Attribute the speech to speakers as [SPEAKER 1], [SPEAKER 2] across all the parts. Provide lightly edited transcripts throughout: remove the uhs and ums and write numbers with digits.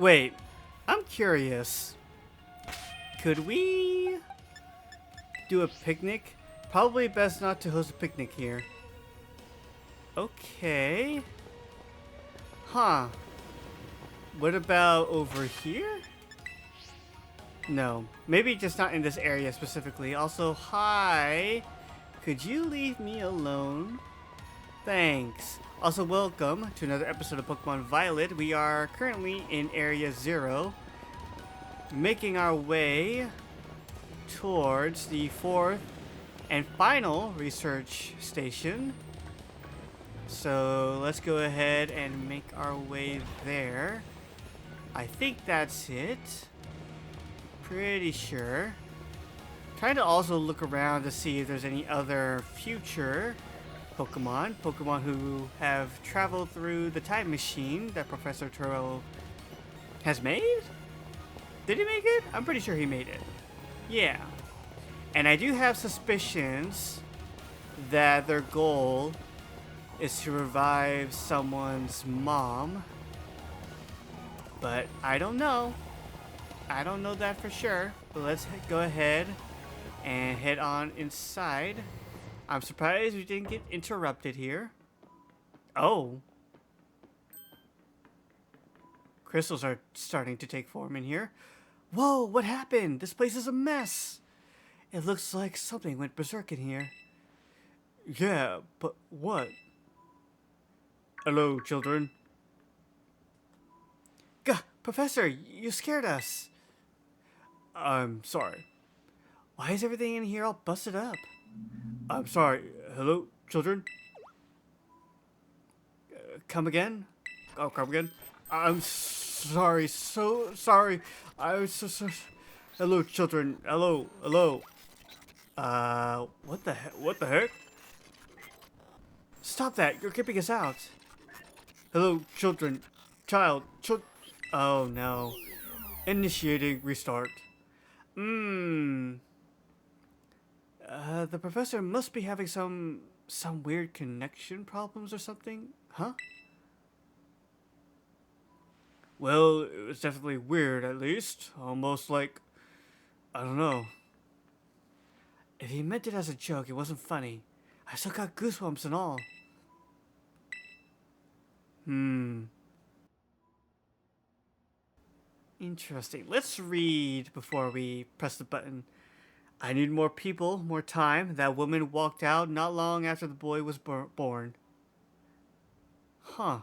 [SPEAKER 1] Wait, I'm curious. Could we do a picnic? Probably best not to host a picnic here. Okay. Huh. What about over here? No. Maybe just not in this area specifically. Also, hi. Could you leave me alone? Thanks. Also, welcome to another episode of Pokemon Violet. We are currently in Area 0, making our way towards the fourth and final research station. So let's go ahead and make our way there. I think that's it. Pretty sure. Trying to also look around to see if there's any other future Pokemon who have traveled through the time machine that Professor Turo has made? Did he make it? I'm pretty sure he made it. Yeah. And I do have suspicions that their goal is to revive someone's mom. But I don't know. I don't know that for sure. But let's go ahead and head on inside. I'm surprised we didn't get interrupted here. Oh. Crystals are starting to take form in here. Whoa, what happened? This place is a mess. It looks like something went berserk in here. Yeah, but what? Hello, children. Gah, Professor, you scared us. I'm sorry. Why is everything in here all busted up? I'm sorry. Hello, children? Come again? Oh, come again? I'm sorry. So sorry. I'm so sorry. Hello, children. Hello. Hello. What the heck? What the heck? Stop that. You're keeping us out. Hello, children. Oh, no. Initiating restart. The professor must be having some weird connection problems or something, huh? Well, it was definitely weird at least. Almost like, I don't know. If he meant it as a joke, it wasn't funny. I still got goosebumps and all. Interesting. Let's read before we press the button. I need more people, more time. That woman walked out not long after the boy was born. Huh.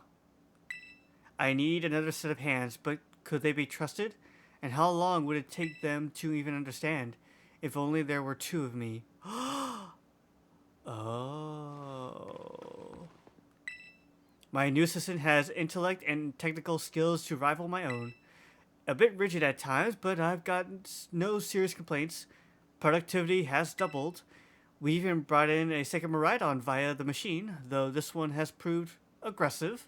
[SPEAKER 1] I need another set of hands, but could they be trusted? And how long would it take them to even understand? If only there were two of me. Oh. My new assistant has intellect and technical skills to rival my own. A bit rigid at times, but I've gotten no serious complaints. Productivity has doubled. We even brought in a second Miraidon via the machine, though this one has proved aggressive.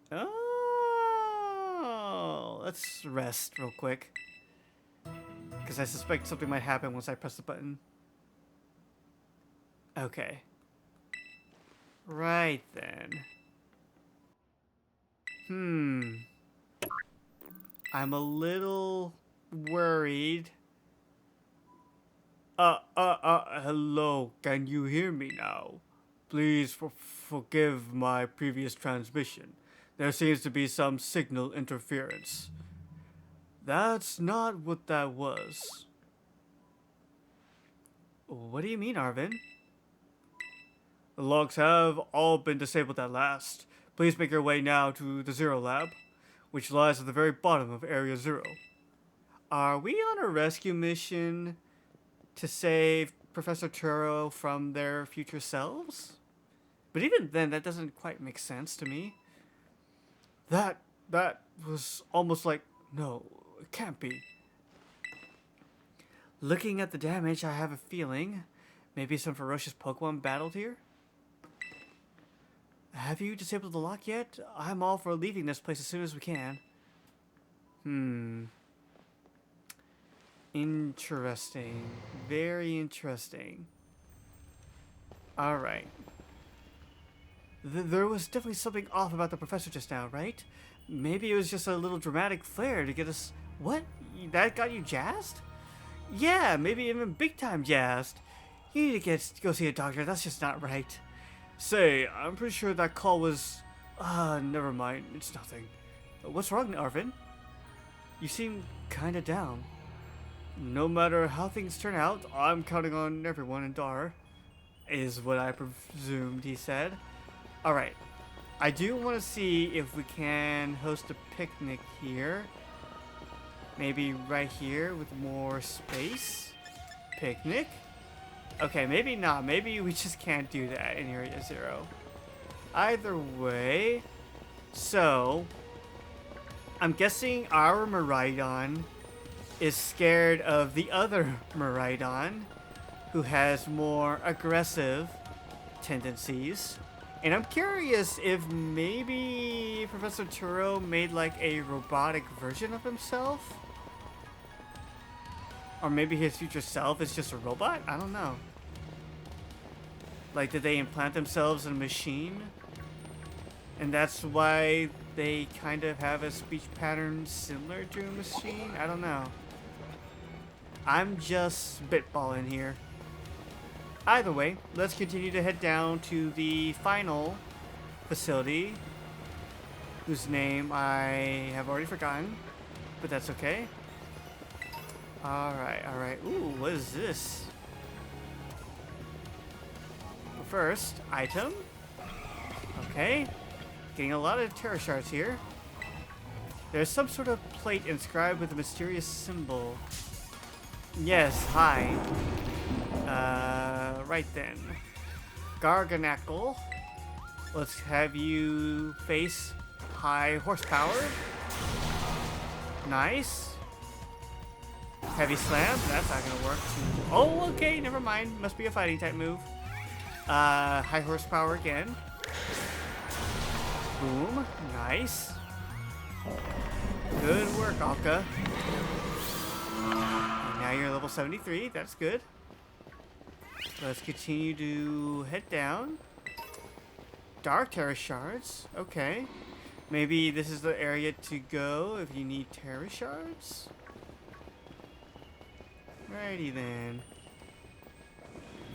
[SPEAKER 1] Oh, let's rest real quick. Because I suspect something might happen once I press the button. Okay. Right then. I'm a little worried. Hello, can you hear me now? Please forgive my previous transmission. There seems to be some signal interference. That's not what that was. What do you mean, Arvin? The logs have all been disabled at last. Please make your way now to the Zero Lab, which lies at the very bottom of Area Zero. Are we on a rescue mission to save Professor Turo from their future selves? But even then, that doesn't quite make sense to me. That was almost like, no, it can't be. Looking at the damage, I have a feeling maybe some ferocious Pokemon battled here. Have you disabled the lock yet? I'm all for leaving this place as soon as we can. Interesting. Very interesting. Alright. There was definitely something off about the professor just now, right? Maybe it was just a little dramatic flair to get us... What? That got you jazzed? Yeah, maybe even big time jazzed. You need to go see a doctor. That's just not right. Say, I'm pretty sure that call was... never mind. It's nothing. What's wrong, Arvin? You seem kinda down. No matter how things turn out, I'm counting on everyone in Dar. Is what I presumed, he said. Alright. I do want to see if we can host a picnic here. Maybe right here with more space. Picnic? Okay, maybe not. Maybe we just can't do that in Area 0. Either way. So, I'm guessing our Miraidon is scared of the other Miraidon, who has more aggressive tendencies. And I'm curious if maybe Professor Turo made like a robotic version of himself? Or maybe his future self is just a robot? I don't know. Like, did they implant themselves in a machine? And that's why they kind of have a speech pattern similar to a machine? I don't know. I'm just spitballing here. Either way, let's continue to head down to the final facility, whose name I have already forgotten, but that's okay. Alright, alright. Ooh, what is this? First, item. Okay. Getting a lot of Terra Shards here. There's some sort of plate inscribed with a mysterious symbol. Yes, hi. Right then. Garganackle. Let's have you face high horsepower. Nice. Heavy slam. That's not gonna work. Oh, okay. Never mind. Must be a fighting type move. High horsepower again. Boom. Nice. Good work, Alka. And now you're level 73. That's good. Let's continue to head down. Dark Terra Shards. Okay. Maybe this is the area to go if you need Terra Shards. Righty then.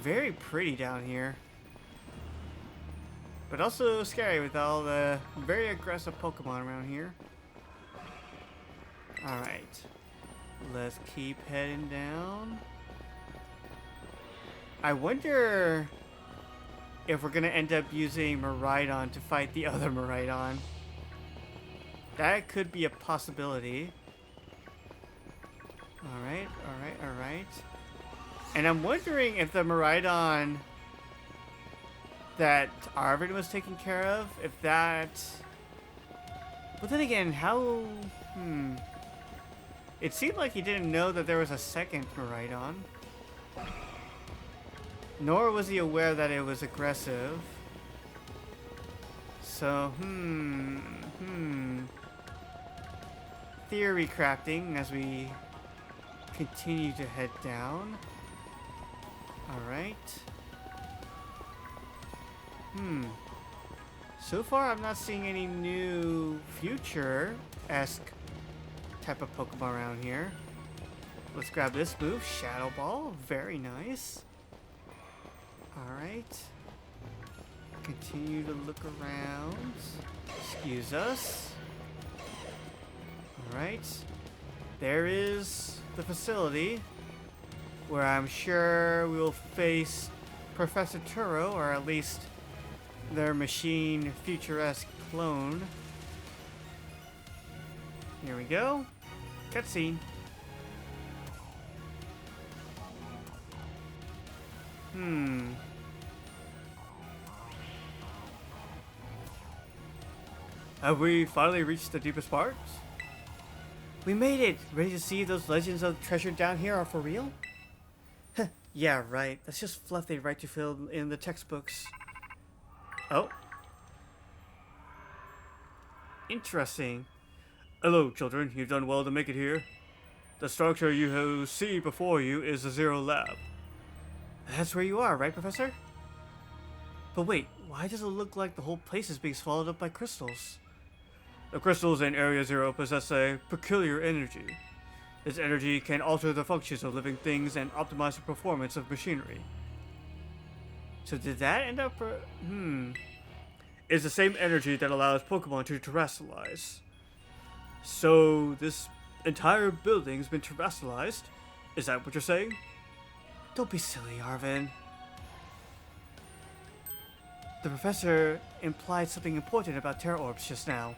[SPEAKER 1] Very pretty down here. But also scary with all the very aggressive Pokemon around here. Alright. Let's keep heading down. I wonder if we're going to end up using Miraidon to fight the other Miraidon. That could be a possibility. Alright, alright, alright. And I'm wondering if the Miraidon that Arvin was taking care of, if that... But then again, how... It seemed like he didn't know that there was a second Miraidon. Nor was he aware that it was aggressive. So, Theory crafting as we continue to head down. Alright. So far, I'm not seeing any new future-esque type of Pokemon around here. Let's grab this move, Shadow Ball. Very nice. Alright. Continue to look around. Excuse us. Alright. There is the facility where I'm sure we will face Professor Turo, or at least their machine future-esque clone. Here we go. Cutscene. Have we finally reached the deepest parts? We made it! Ready to see if those legends of treasure down here are for real? Yeah, right. That's just fluff they write to fill in the textbooks. Oh. Interesting. Hello, children. You've done well to make it here. The structure you see before you is the Zero Lab. That's where you are, right, Professor? But wait, why does it look like the whole place is being swallowed up by crystals? The crystals in Area Zero possess a peculiar energy. This energy can alter the functions of living things and optimize the performance of machinery. So did that end up... It's the same energy that allows Pokemon to terrestrialize. So this entire building's been terrestrialized? Is that what you're saying? Don't be silly, Arven. The professor implied something important about Terra Orbs just now.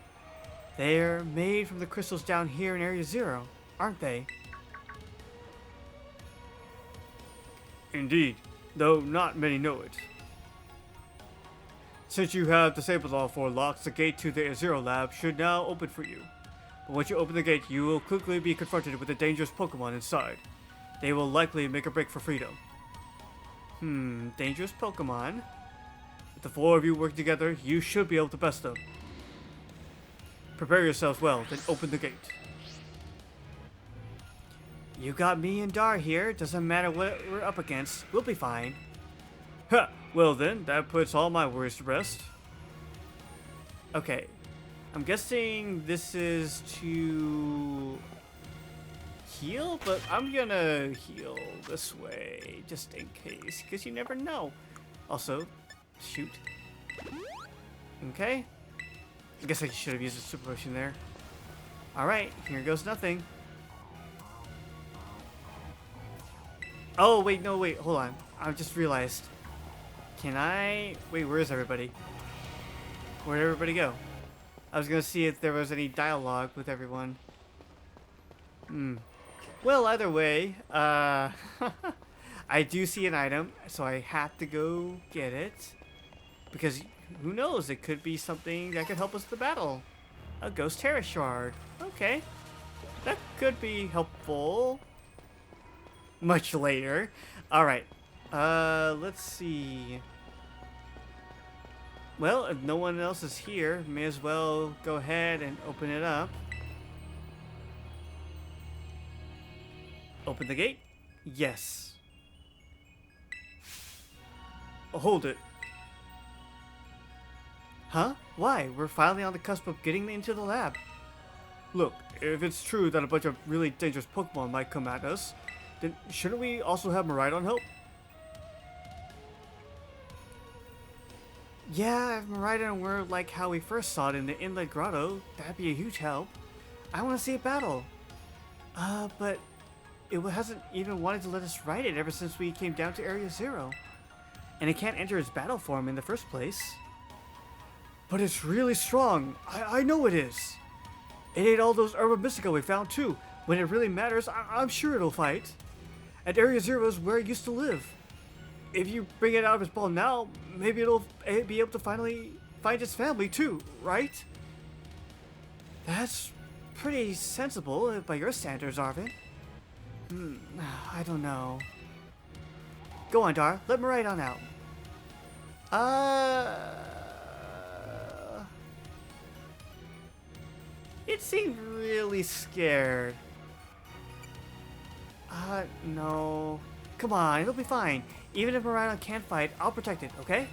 [SPEAKER 1] They're made from the crystals down here in Area Zero, aren't they? Indeed, though not many know it. Since you have disabled all 4 locks, the gate to the Zero Lab should now open for you. But once you open the gate, you will quickly be confronted with a dangerous Pokemon inside. They will likely make a break for freedom. Dangerous Pokemon? If the 4 of you work together, you should be able to best them. Prepare yourselves well, then open the gate. You got me and Dar here. Doesn't matter what we're up against. We'll be fine. Ha! Well then, that puts all my worries to rest. Okay. I'm guessing this is to heal, but I'm gonna heal this way, just in case, because you never know. Also, shoot. Okay. I guess I should have used a super potion there. Alright, here goes nothing. Oh, wait, no, wait, hold on. I just realized. Can I... Wait, where is everybody? Where'd everybody go? I was gonna see if there was any dialogue with everyone. Well, either way, I do see an item, so I have to go get it. Because, who knows, it could be something that could help us in the battle. A Ghost Terra Shard. Okay. That could be helpful. Much later. Alright. Let's see. Well, if no one else is here, may as well go ahead and open it up. Open the gate? Yes. Oh, hold it. Huh? Why? We're finally on the cusp of getting into the lab. Look, if it's true that a bunch of really dangerous Pokemon might come at us, then shouldn't we also have Miraidon help? Yeah, if Miraidon were like how we first saw it in the Inlet Grotto, that'd be a huge help. I want to see a battle. But it hasn't even wanted to let us ride it ever since we came down to Area Zero. And it can't enter its battle form in the first place. But it's really strong. I know it is. It ate all those Herba Mystica we found too. When it really matters, I'm sure it'll fight. And Area Zero is where it used to live. If you bring it out of its ball now, maybe it'll be able to finally find its family too, right? That's pretty sensible by your standards, Arven. I don't know. Go on, Dar. Let Miraidon out. It seemed really scared. No. Come on, it'll be fine. Even if Miraidon can't fight, I'll protect it, okay?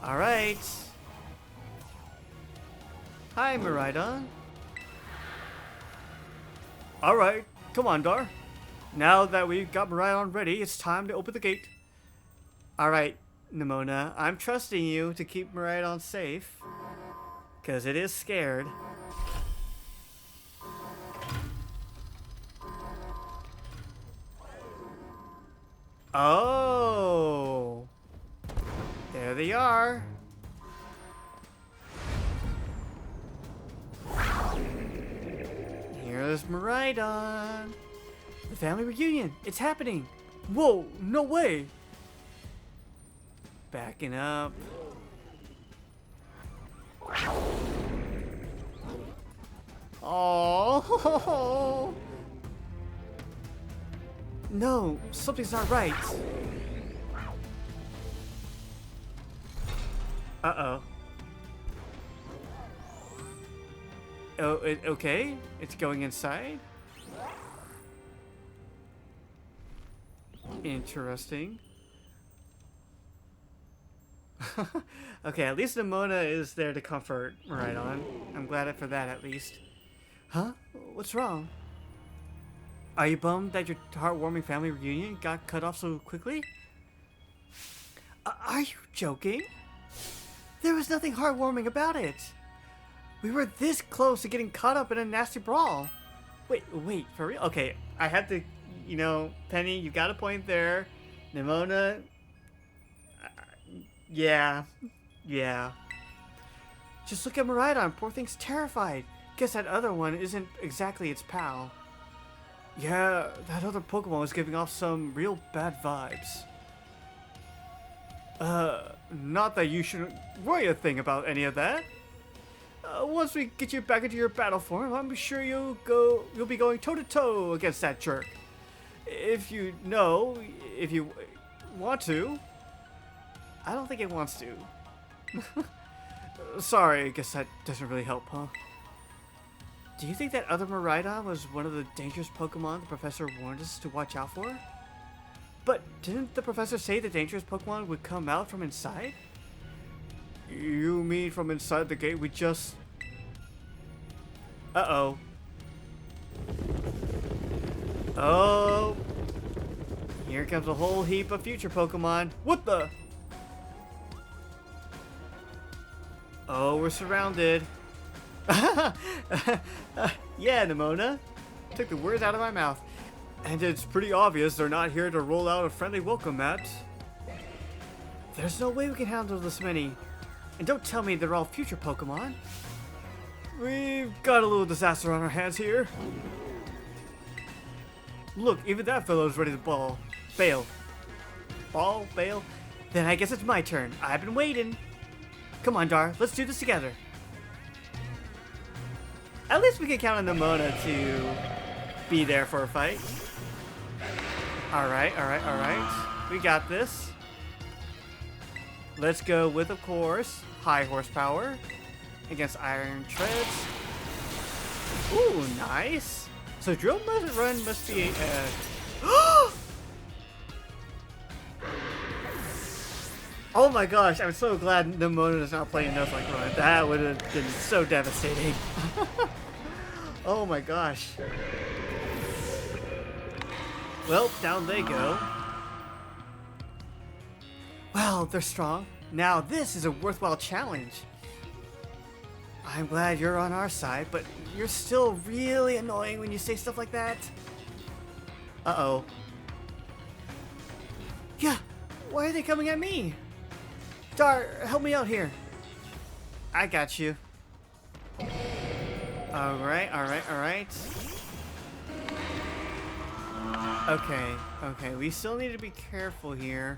[SPEAKER 1] Alright. Hi, Miraidon. Alright, come on, Dar. Now that we've got Miraidon ready, it's time to open the gate. Alright, Nemona, I'm trusting you to keep Miraidon safe. Because it is scared. Oh! There they are. Here's Miraidon. The family reunion. It's happening. Whoa, no way. Backing up. Oh. No, something's not right. Uh-oh. Oh, okay. It's going inside. Interesting. Okay, at least Nimona is there to comfort Miraidon. I'm glad for that, at least. Huh? What's wrong? Are you bummed that your heartwarming family reunion got cut off so quickly? Are you joking? There was nothing heartwarming about it. We were this close to getting caught up in a nasty brawl. Wait, for real? Okay, I had to, Penny, you got a point there. Nimona, yeah. Just look at Miraidon, poor thing's terrified. Guess that other one isn't exactly its pal. Yeah, that other Pokemon was giving off some real bad vibes. Not that you shouldn't worry a thing about any of that. Once we get you back into your battle form, I'm sure you'll be going toe-to-toe against that jerk. If you want to. I don't think it wants to. Sorry, I guess that doesn't really help, huh? Do you think that other Miraidon was one of the dangerous Pokemon the professor warned us to watch out for? But didn't the professor say the dangerous Pokemon would come out from inside? You mean from inside the gate we just... Uh-oh. Oh. Here comes a whole heap of future Pokemon. What the? Oh, we're surrounded. Yeah, Nimona. Took the words out of my mouth. And it's pretty obvious they're not here to roll out a friendly welcome mat. There's no way we can handle this many. And don't tell me they're all future Pokemon. We've got a little disaster on our hands here. Look, even that fellow's ready to bail. Bail? Then I guess it's my turn. I've been waiting. Come on, Dar, let's do this together. At least we can count on Nimona to be there for a fight. Alright. We got this. Let's go with, of course, high horsepower against Iron Treads. Ooh, nice. So Drill Run must be Oh my gosh, I'm so glad Nimona is not playing Nuzlocke Run. That would have been so devastating. Oh my gosh. Well, down they go. Well, they're strong. Now this is a worthwhile challenge. I'm glad you're on our side, but you're still really annoying when you say stuff like that. Uh-oh. Yeah, why are they coming at me? Dar, help me out here. I got you. Alright. Okay, we still need to be careful here.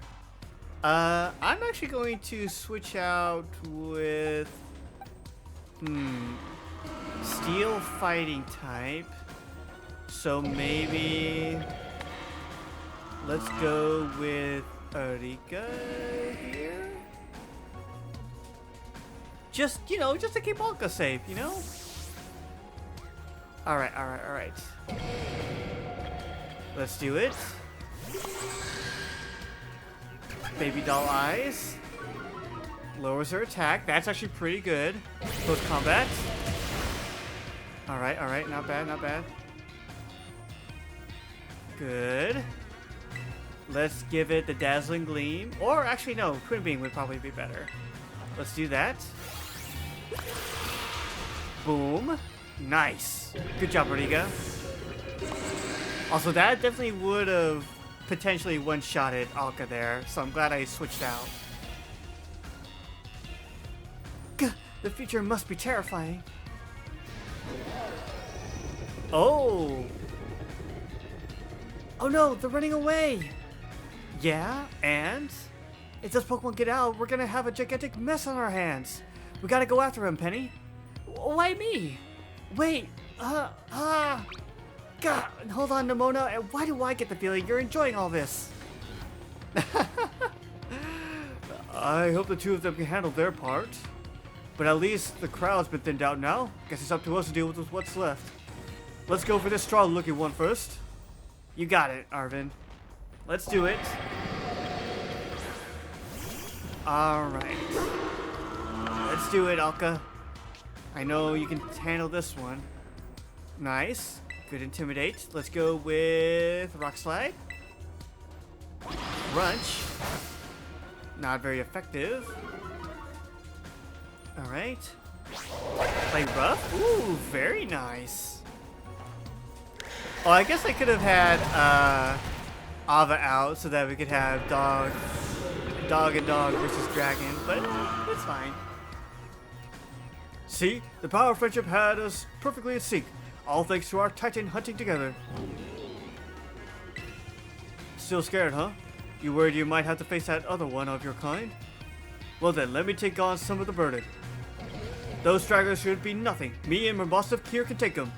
[SPEAKER 1] I'm actually going to switch out with... Steel fighting type. So maybe... Let's go with Arika here. Just to keep Alka safe, Alright. Let's do it. Baby doll eyes. Lowers her attack. That's actually pretty good. Close combat. Alright. Not bad. Good. Let's give it the Dazzling Gleam. Or actually, no. Twin Beam would probably be better. Let's do that. Boom. Nice. Good job, Rodiga. Also, that definitely would have potentially one-shotted Alka there, so I'm glad I switched out. Gah, the future must be terrifying. Oh! Oh no, they're running away! Yeah, and? If this Pokemon get out, we're gonna have a gigantic mess on our hands. We gotta go after him, Penny. Why me? Wait, God, hold on, Nimona. Why do I get the feeling you're enjoying all this? I hope the two of them can handle their part. But at least the crowd's been thinned out now. Guess it's up to us to deal with what's left. Let's go for this strong-looking one first. You got it, Arven. Let's do it. Alright. Let's do it, Alka. I know you can handle this one. Nice. Good intimidate. Let's go with rock slide. Crunch. Not very effective. Alright. Play rough? Ooh, very nice. Oh, I guess I could have had Ava out so that we could have dog and dog versus dragon, but it's fine. See, the power of friendship had us perfectly in sync, all thanks to our titan hunting together. Still scared, huh? You worried you might have to face that other one of your kind? Well then, let me take on some of the burden. Those stragglers should be nothing. Me and Mabosov here can take them.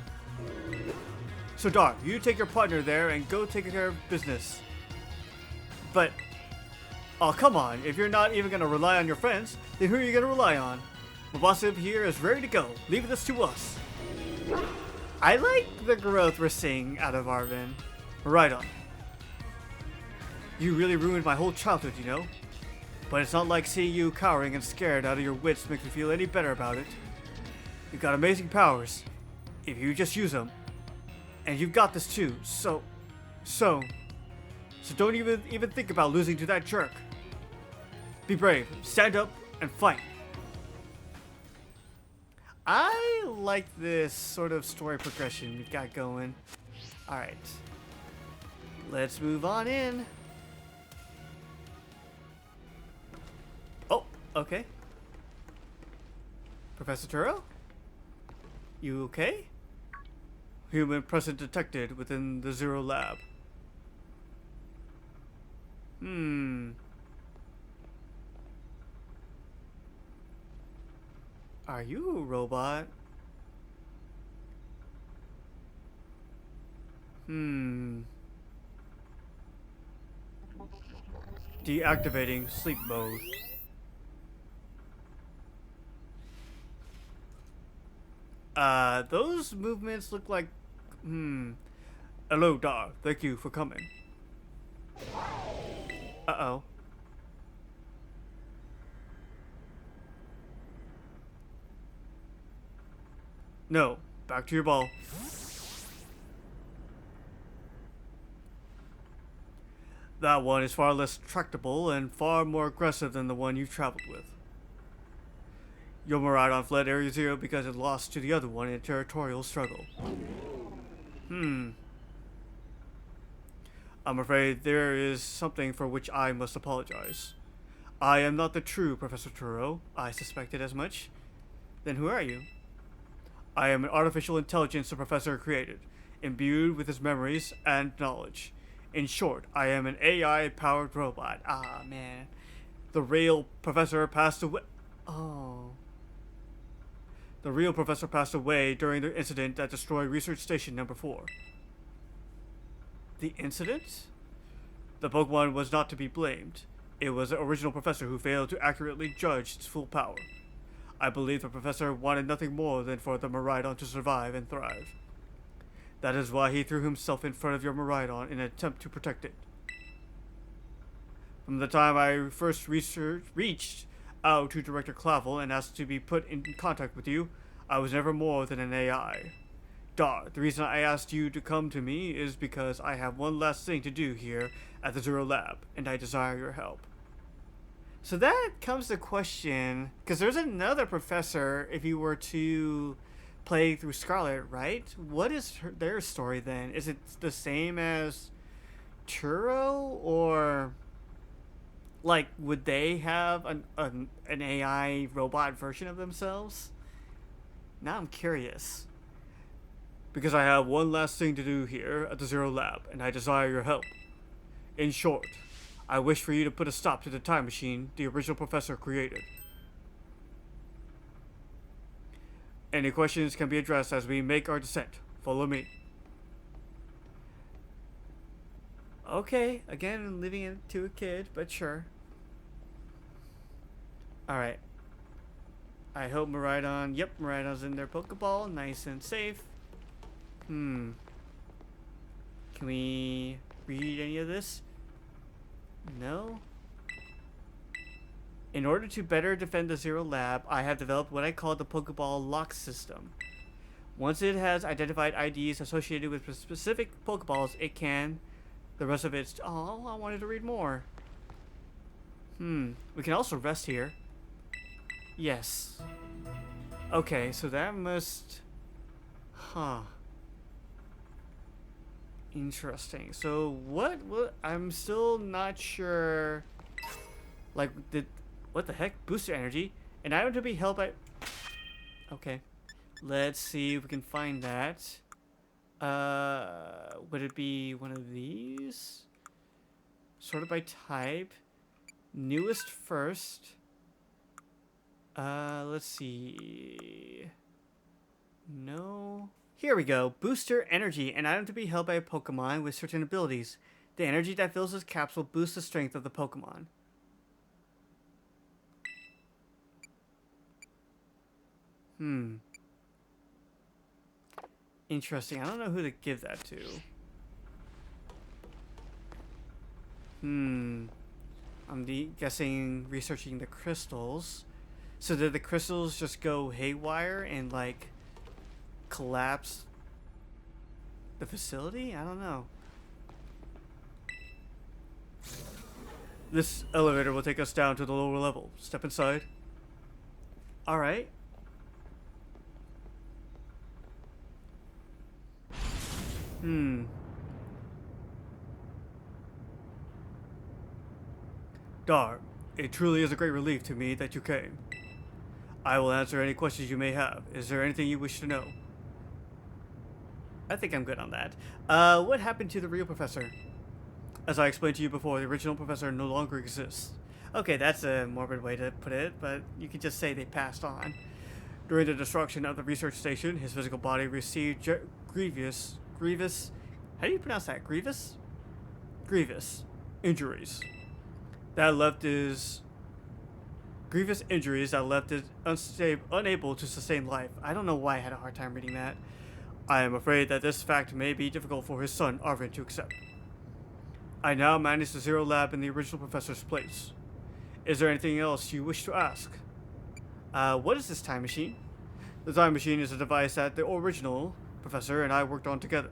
[SPEAKER 1] So Dar, you take your partner there and go take care of business. But, oh come on, if you're not even gonna rely on your friends, then who are you gonna rely on? Mabosov here is ready to go. Leave this to us. I like the growth we're seeing out of Arven. Right on. You really ruined my whole childhood, you know? But it's not like seeing you cowering and scared out of your wits makes me feel any better about it. You've got amazing powers, if you just use them. And you've got this too, so don't even think about losing to that jerk. Be brave, stand up, and fight. I like this sort of story progression we've got going. Alright. Let's move on in. Oh, okay. Professor Turo? You okay? Human presence detected within the Zero Lab. Are you a robot? Deactivating sleep mode. Those movements look like... Hello, Dar. Thank you for coming. Uh-oh. No. Back to your ball. That one is far less tractable and far more aggressive than the one you've traveled with. Your Miraidon fled Area Zero because it lost to the other one in a territorial struggle. I'm afraid there is something for which I must apologize. I am not the true Professor Turo. I suspected as much. Then who are you? I am an artificial intelligence the Professor created, imbued with his memories and knowledge. In short, I am an AI-powered robot. Ah, man. The real Professor passed away. Oh. The real Professor passed away during the incident that destroyed Research Station Number 4. The incident? The Pokemon was not to be blamed. It was the original Professor who failed to accurately judge its full power. I believe the Professor wanted nothing more than for the Miraidon to survive and thrive. That is why he threw himself in front of your Miraidon in an attempt to protect it. From the time I first reached out to Director Clavel and asked to be put in contact with you, I was never more than an AI. Dar, the reason I asked you to come to me is because I have one last thing to do here at the Zero Lab, and I desire your help. So that comes to question, because there's another professor if you were to play through Scarlet, right? What is their story then? Is it the same as Turo, or like would they have an AI robot version of themselves? Now I'm curious. Because I have one last thing to do here at the Zero Lab, and I desire your help. In short, I wish for you to put a stop to the time machine the original Professor created. Any questions can be addressed as we make our descent. Follow me. Okay, again, leaving it to a kid, but sure. Alright. I hope Miraidon... Yep, Miraidon's in their Pokeball. Nice and safe. Can we read any of this? No? In order to better defend the Zero Lab, I have developed what I call the Pokeball Lock System. Once it has identified IDs associated with specific Pokeballs, it can... The rest of it's... Oh, I wanted to read more. We can also rest here. Yes. Okay, so that must... Huh. Interesting. So what I'm still not sure. Like, what the heck? Booster energy. An item to be held by... Okay. Let's see if we can find that. Would it be one of these? Sorted by type. Newest first. Let's see. No. Here we go. Booster energy. An item to be held by a Pokemon with certain abilities. The energy that fills this capsule boosts the strength of the Pokemon. Interesting. I don't know who to give that to. I'm guessing researching the crystals. So did the crystals just go haywire and like collapse the facility? I don't know. This elevator will take us down to the lower level. Step inside. Alright. Dar, it truly is a great relief to me that you came. I will answer any questions you may have. Is there anything you wish to know? I think I'm good on that. What happened to the real professor? As I explained to you before, the original professor no longer exists. Okay, that's a morbid way to put it, but you could just say they passed on. During the destruction of the research station, his physical body received grievous, how do you pronounce that? Grievous injuries. Grievous injuries that left it unable to sustain life. I don't know why I had a hard time reading that. I am afraid that this fact may be difficult for his son, Arvin, to accept. I now manage the Zero Lab in the original professor's place. Is there anything else you wish to ask? What is this time machine? The time machine is a device that the original professor and I worked on together.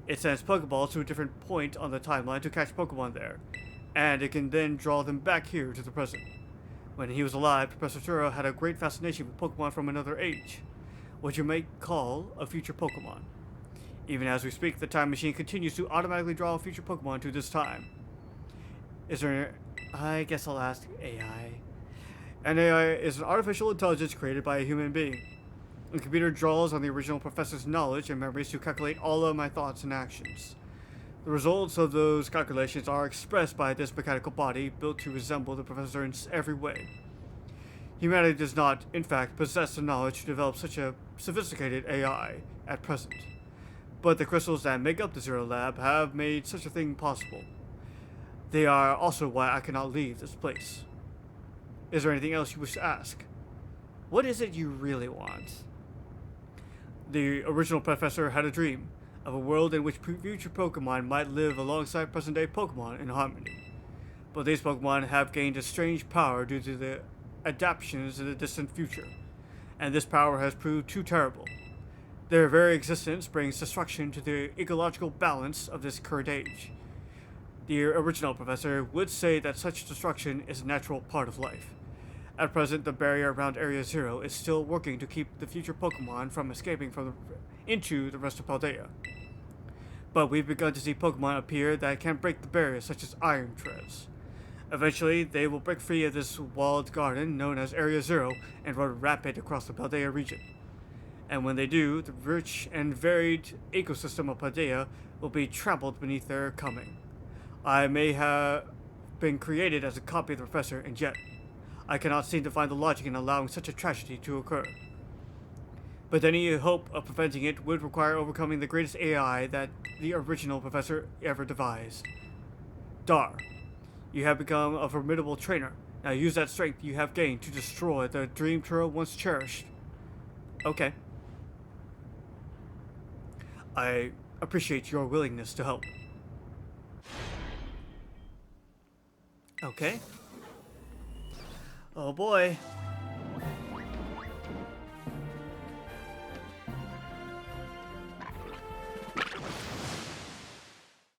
[SPEAKER 1] It sends Pokeballs to a different point on the timeline to catch Pokemon there, and it can then draw them back here to the present. When he was alive, Professor Turo had a great fascination with Pokemon from another age, what you may call a future Pokemon. Even as we speak, the time machine continues to automatically draw future Pokemon to this time. I guess I'll ask AI. An AI is an artificial intelligence created by a human being. The computer draws on the original professor's knowledge and memories to calculate all of my thoughts and actions. The results of those calculations are expressed by this mechanical body built to resemble the professor in every way. Humanity does not, in fact, possess the knowledge to develop such a sophisticated AI at present. But the crystals that make up the Zero Lab have made such a thing possible. They are also why I cannot leave this place. Is there anything else you wish to ask? What is it you really want? The original professor had a dream of a world in which future Pokemon might live alongside present-day Pokemon in harmony. But these Pokemon have gained a strange power due to the adaptations in the distant future, and this power has proved too terrible. Their very existence brings destruction to the ecological balance of this current age. The original professor would say that such destruction is a natural part of life. At present, the barrier around Area Zero is still working to keep the future Pokemon from escaping into the rest of Paldea. But we've begun to see Pokemon appear that can break the barrier, such as Iron Treads. Eventually, they will break free of this walled garden known as Area Zero and run rapid across the Paldea region. And when they do, the rich and varied ecosystem of Paldea will be trampled beneath their coming. I may have been created as a copy of the professor, and yet I cannot seem to find the logic in allowing such a tragedy to occur. But any hope of preventing it would require overcoming the greatest AI that the original professor ever devised. Dar, you have become a formidable trainer. Now use that strength you have gained to destroy the dream Turo once cherished. Okay. I appreciate your willingness to help. Okay. Oh boy.